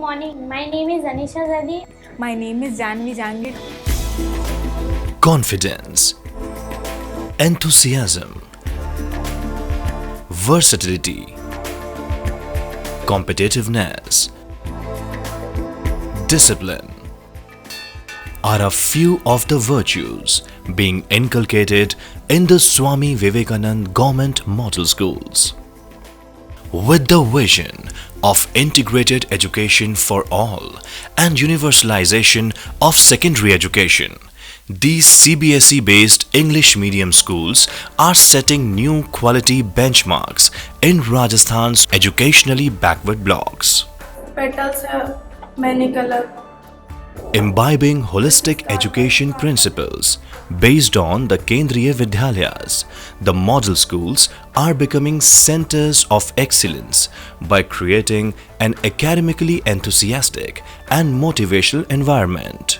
morning. My name is Anisha Zadi. My name is Janvi Jangir. Confidence, enthusiasm, versatility, competitiveness, discipline are a few of the virtues being inculcated in the Swami Vivekananda Government Model Schools. With the vision of integrated education for all and universalization of secondary education, these CBSE-based English medium schools are setting new quality benchmarks in Rajasthan's educationally backward blocks. Petals have many colors. Imbibing holistic education principles based on the Kendriya Vidyalayas, the model schools are becoming centers of excellence by creating an academically enthusiastic and motivational environment.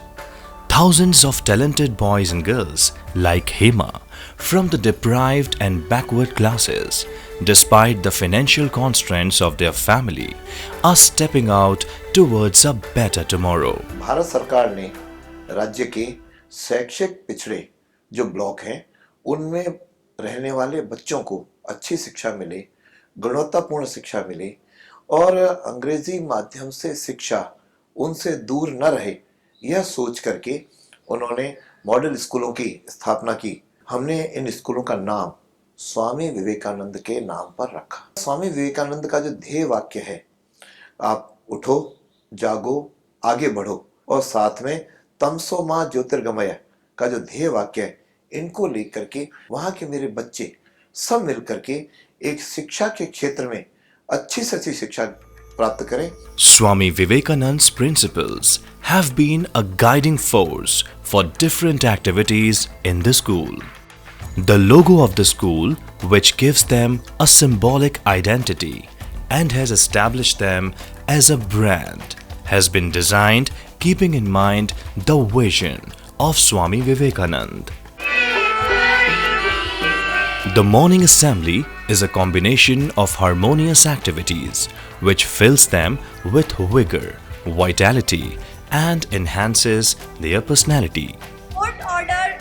Thousands of talented boys and girls like Hema from the deprived and backward classes, despite the financial constraints of their family, are stepping out towards a better tomorrow. Bharat सरकार ने राज्य के शैक्षिक पिछड़े जो block हैं उनमें रहने वाले बच्चों को अच्छी शिक्षा मिले, गुणवत्तापूर्ण शिक्षा मिले और अंग्रेजी माध्यम से शिक्षा उनसे दूर न रहे, यह सोच करके उन्होंने मॉडल स्कूलों की स्थापना की। हमने इन स्कूलों का नाम स्वामी विवेकानंद के नाम पर रखा। स्वामी विवेकानंद का जो ध्येय वाक्य है, आप उठो, जागो, आगे बढ़ो, और साथ में तमसो मां ज्योतिर्गमय का जो ध्येय वाक्य है, इनको लेकर के वहां के मेरे बच्चे सब मिलकर के एक शिक्षा के क्षेत्र में अच्छी से अच्छी शिक्षा प्राप्त करें। Swami Vivekananda's principles have been a guiding force for different activities in the school. The logo of the school, which gives them a symbolic identity and has established them as a brand, has been designed keeping in mind the vision of Swami Vivekananda. The morning assembly is a combination of harmonious activities which fills them with vigor, vitality, and enhances their personality. Court order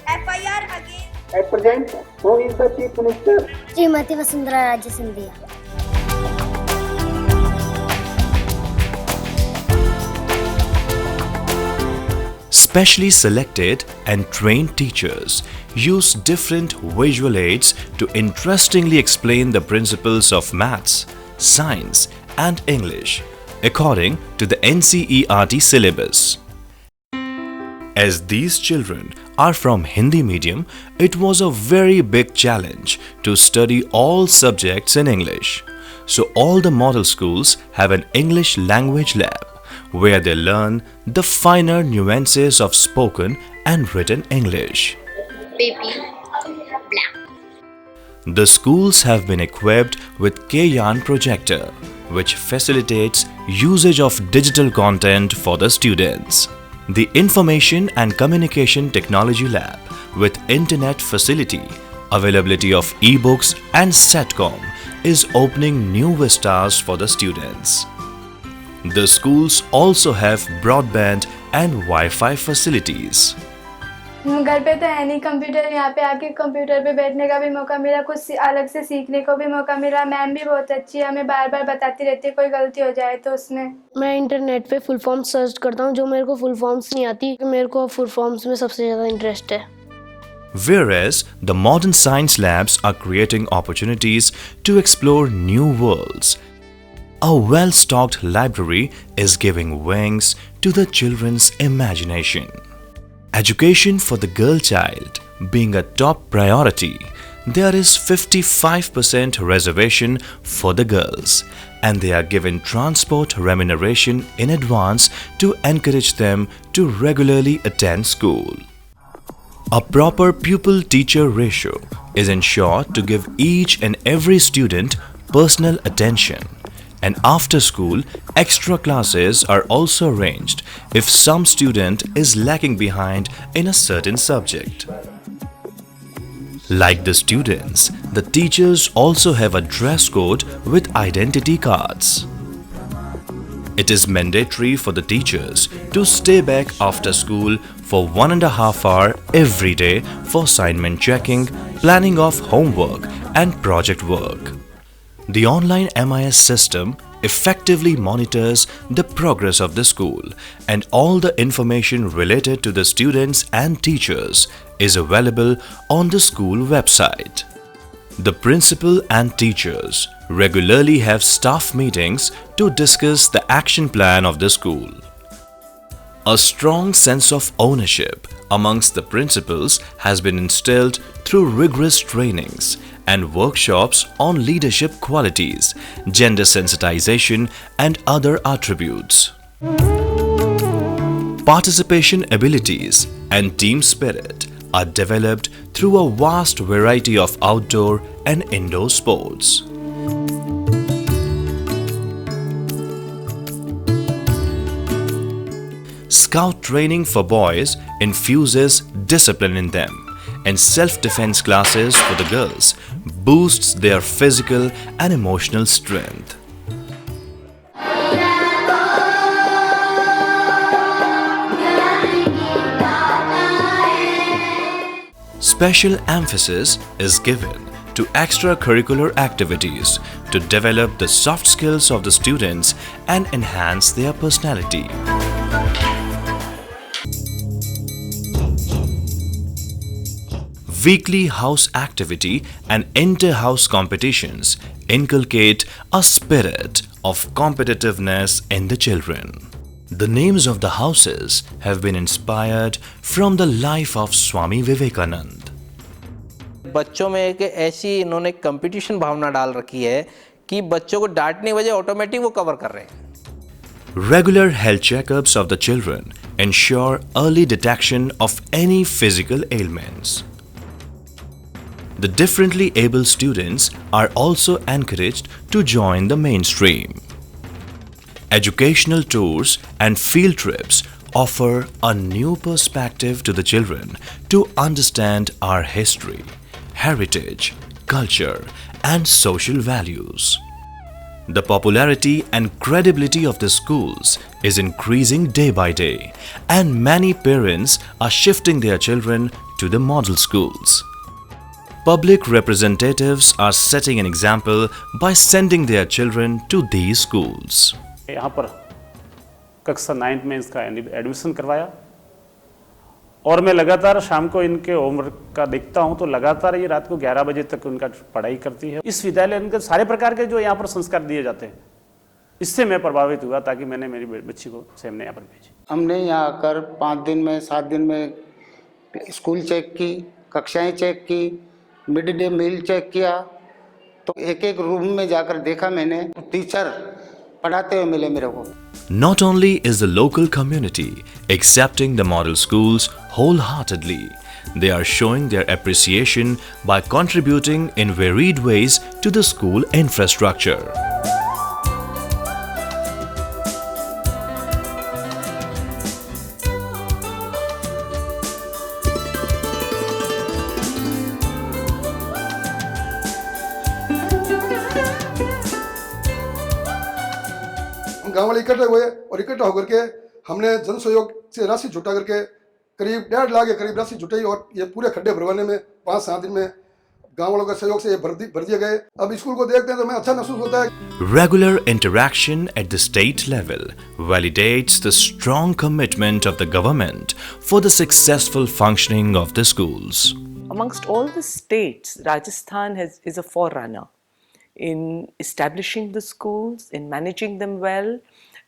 FIR against. At present, who is the Chief Minister? Srimati Vasundhara Raje Scindia. Specially selected and trained teachers use different visual aids to interestingly explain the principles of maths, science, and English according to the NCERT syllabus. As these children are from Hindi medium, it was a very big challenge to study all subjects in English. So all the model schools have an English language lab where they learn the finer nuances of spoken and written English. Baby. Black. The schools have been equipped with K-Yarn projector, which facilitates usage of digital content for the students. The Information and Communication Technology Lab with internet facility, availability of e-books and STATCOM is opening new vistas for the students. The schools also have broadband and Wi-Fi facilities. घर पे तो है नहीं computer, यहाँ पे आके computer पे बैठने का भी मौका मिला, कुछ अलग से सीखने को भी मौका मिला। मैम भी बहुत अच्छी है, हमें बार बार बताती रहती है कोई गलती हो जाए तो उसमें। मैं इंटरनेट पे फुल फॉर्म सर्च करता हूँ, जो मेरे को फुल फॉर्म्स नहीं आती, मेरे को फुल फॉर्म्स में सबसे ज़्यादा इंटरेस्ट है। Whereas the modern science labs are creating opportunities to explore new worlds. A well-stocked library is giving wings to the children's imagination. Education for the girl child being a top priority, there is 55% reservation for the girls, and they are given transport remuneration in advance to encourage them to regularly attend school. A proper pupil-teacher ratio is ensured to give each and every student personal attention. And after school, extra classes are also arranged if some student is lagging behind in a certain subject. Like the students, the teachers also have a dress code with identity cards. It is mandatory for the teachers to stay back after school for 1.5 hours every day for assignment checking, planning of homework and project work. The online MIS system effectively monitors the progress of the school, and all the information related to the students and teachers is available on the school website. The principal and teachers regularly have staff meetings to discuss the action plan of the school. A strong sense of ownership amongst the principals has been instilled through rigorous trainings and workshops on leadership qualities, gender sensitization, and other attributes. Participation abilities and team spirit are developed through a vast variety of outdoor and indoor sports. Scout training for boys infuses discipline in them, and self-defense classes for the girls boosts their physical and emotional strength. Special emphasis is given to extracurricular activities to develop the soft skills of the students and enhance their personality. Weekly house activity and inter-house competitions inculcate a spirit of competitiveness in the children. The names of the houses have been inspired from the life of Swami Vivekananda. बच्चों में एक ऐसी इन्होंने competition भावना डाल रखी है कि बच्चों को डांटने की वजह ऑटोमेटिक वो कवर कर रहे हैं। Regular health checkups of the children ensure early detection of any physical ailments. The differently able students are also encouraged to join the mainstream. Educational tours and field trips offer a new perspective to the children to understand our history, heritage, culture, and social values. The popularity and credibility of the schools is increasing day by day, and many parents are shifting their children to the model schools. Public representatives are setting an example by sending their children to these schools. यहाँ पर कक्षा 9 में इसका admission करवाया और मैं लगातार शाम को इनके होमवर्क का देखता हूँ तो लगातार ये रात को 11 बजे तक उनका पढ़ाई करती है। इस विद्यालय इनके सारे प्रकार के जो यहाँ पर संस्कार दिए जाते हैं, इससे मैं प्रभावित हुआ ताकि मैंने मेरी बच्ची को से हमने यहाँ पर भेजी। हमने यहाँ आकर 5 दिन में 7 दिन में स्कूल चेक की, कक्षाएं चेक की, मिड डे मील चेक किया, तो एक एक रूम में जाकर देखा मैंने, टीचर पढ़ाते हुए मिले मेरे को। Not only is the local community accepting the model schools wholeheartedly, they are showing their appreciation by contributing in varied ways to the school infrastructure. गांव वाले इकट्ठे हुए और इकट्ठा होकर के हमने जन सहयोग से राशि जुटा करके करीब 1.5 लाख के करीब राशि जुटाई और ये पूरे खड्डे भरवाने में 5-7 दिन में गांव वालों के सहयोग से ये भर दिए गए। अब स्कूल को देखते हैं तो हमें अच्छा महसूस होता है। Regular interaction at the state level validates the strong commitment of the government for the successful functioning of the schools. Amongst all the states, Rajasthan is a forerunner in establishing the schools, in managing them well,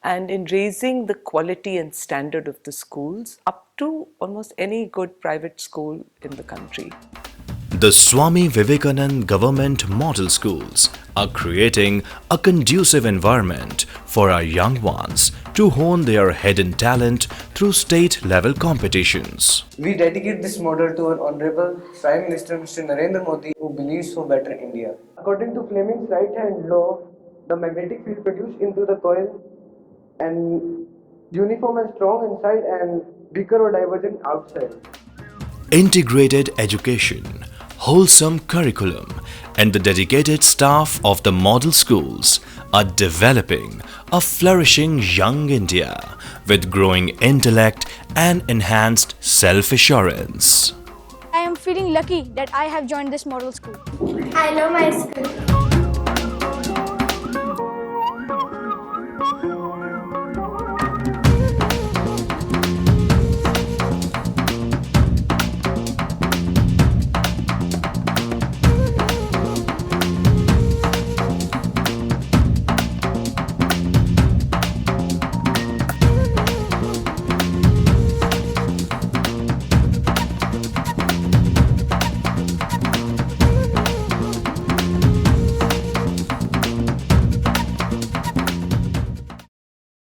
and in raising the quality and standard of the schools up to almost any good private school in the country. The Swami Vivekananda Government Model Schools are creating a conducive environment for our young ones to hone their hidden talent through state-level competitions. We dedicate this model to our Honorable Prime Minister Mr. Narendra Modi, who believes for better India. According to Fleming's right-hand law, the magnetic field produced into the coil and uniform and strong inside and weaker or divergent outside. Integrated education, wholesome curriculum, and the dedicated staff of the model schools are developing a flourishing young India with growing intellect and enhanced self-assurance. I am feeling lucky that I have joined this model school. I love my school.